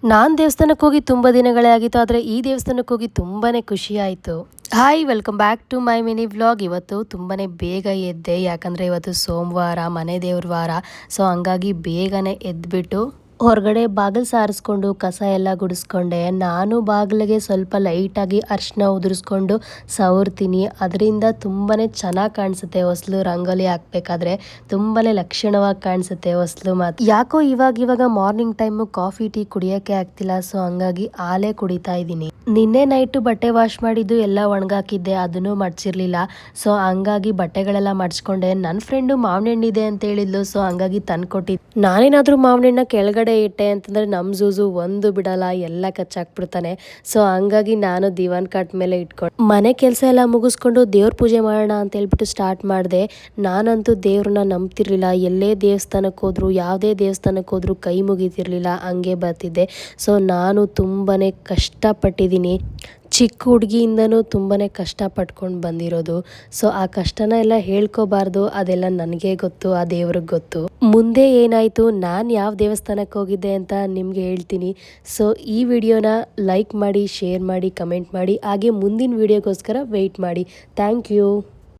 ನಾನು ದೇವಸ್ಥಾನಕ್ಕೆ ಹೋಗಿ ತುಂಬ ದಿನಗಳೇ ಆಗಿತ್ತು, ಆದರೆ ಈ ದೇವಸ್ಥಾನಕ್ಕೆ ಹೋಗಿ ತುಂಬಾ ಖುಷಿ ಆಯಿತು. Hi, welcome back to my mini vlog. ಇವತ್ತು ತುಂಬಾ ಬೇಗ ಎದ್ದೆ, ಯಾಕಂದರೆ ಇವತ್ತು ಸೋಮವಾರ, ಮನೆ ದೇವ್ರ ವಾರ. ಸೊ ಹಂಗಾಗಿ ಬೇಗನೆ ಎದ್ಬಿಟ್ಟು ಹೊರಗಡೆ ಬಾಗಿಲು ಸಾರಿಸ್ಕೊಂಡು ಕಸ ಎಲ್ಲ ಗುಡಿಸ್ಕೊಂಡೆ. ನಾನು ಬಾಗಿಲಿಗೆ ಸ್ವಲ್ಪ ಲೈಟಾಗಿ ಅರಿಶಿನ ಉದುರಿಸ್ಕೊಂಡು ಸವರ್ತೀನಿ. ಅದರಿಂದ ತುಂಬಾ ಚೆನ್ನಾಗಿ ಕಾಣಿಸುತ್ತೆ. ಹೊಸಲು ರಂಗೋಲಿ ಹಾಕಬೇಕಾದ್ರೆ ತುಂಬಾ ಲಕ್ಷಣವಾಗಿ ಕಾಣಿಸುತ್ತೆ ಹೊಸಲು. ಮಾತ್ರ ಯಾಕೋ ಇವಾಗ ಮಾರ್ನಿಂಗ್ ಟೈಮು ಕಾಫಿ ಟೀ ಕುಡಿಯೋಕ್ಕೆ ಆಗ್ತಿಲ್ಲ. ಸೊ ಹಂಗಾಗಿ ಹಾಲೇ ಕುಡಿತಾ ಇದ್ದೀನಿ. ನಿನ್ನೆ ನೈಟು ಬಟ್ಟೆ ವಾಶ್ ಮಾಡಿದ್ದು ಎಲ್ಲ ಒಣಗಾಕಿದ್ದೆ, ಅದನ್ನು ಮಡ್ಚಿರ್ಲಿಲ್ಲ. ಸೊ ಹಂಗಾಗಿ ಬಟ್ಟೆಗಳೆಲ್ಲ ಮಡ್ಚ್ಕೊಂಡೆ. ನನ್ನ ಫ್ರೆಂಡು ಮಾವಿನ ಹಣ್ಣಿದೆ ಅಂತ ಹೇಳಿದ್ಲು, ಸೊ ಹಂಗಾಗಿ ತಂದ್ಕೊಟ್ಟಿದ್ದೆ. ನಾನೇನಾದರೂ ಮಾವಿನ ಹಣ್ಣ ಕೆಳಗಡೆ ಇಟ್ಟೆ ಅಂತಂದರೆ ನಮ್ಮ ಜೂಜು ಒಂದು ಬಿಡಲ್ಲ, ಎಲ್ಲ ಕಚ್ಚಾಕ್ಬಿಡ್ತಾನೆ. ಸೊ ಹಂಗಾಗಿ ನಾನು ದಿವಾನ್ ಕಾಟ್ ಮೇಲೆ ಇಟ್ಕೊಂಡು ಮನೆ ಕೆಲಸ ಎಲ್ಲ ಮುಗಿಸ್ಕೊಂಡು ದೇವ್ರ ಪೂಜೆ ಮಾಡೋಣ ಅಂತ ಹೇಳ್ಬಿಟ್ಟು ಸ್ಟಾರ್ಟ್ ಮಾಡಿದೆ. ನಾನಂತೂ ದೇವ್ರನ್ನ ನಂಬ್ತಿರ್ಲಿಲ್ಲ. ಎಲ್ಲೇ ದೇವಸ್ಥಾನಕ್ಕೆ ಹೋದ್ರು, ಯಾವುದೇ ದೇವಸ್ಥಾನಕ್ಕೆ ಹೋದ್ರು ಕೈ ಮುಗಿತಿರ್ಲಿಲ್ಲ, ಹಂಗೆ ಬರ್ತಿದ್ದೆ. ಸೊ ನಾನು ತುಂಬಾ ಕಷ್ಟಪಟ್ಟಿದ್ದೀನಿ. ಚಿಕ್ಕ ಹುಡುಗಿಯಿಂದನೂ ತುಂಬಾ ಕಷ್ಟಪಟ್ಕೊಂಡು ಬಂದಿರೋದು. ಸೊ ಆ ಕಷ್ಟನ ಎಲ್ಲ ಹೇಳ್ಕೋಬಾರ್ದು, ಅದೆಲ್ಲ ನನಗೆ ಗೊತ್ತು, ಆ ದೇವ್ರಿಗೆ ಗೊತ್ತು. ಮುಂದೆ ಏನಾಯಿತು, ನಾನು ಯಾವ ದೇವಸ್ಥಾನಕ್ಕೆ ಹೋಗಿದ್ದೆ ಅಂತ ನಿಮಗೆ ಹೇಳ್ತೀನಿ. ಸೊ ಈ ವಿಡಿಯೋನ ಲೈಕ್ ಮಾಡಿ, ಶೇರ್ ಮಾಡಿ, ಕಮೆಂಟ್ ಮಾಡಿ, ಹಾಗೆ ಮುಂದಿನ ವಿಡಿಯೋಗೋಸ್ಕರ ವೆಯ್ಟ್ ಮಾಡಿ. Thank you.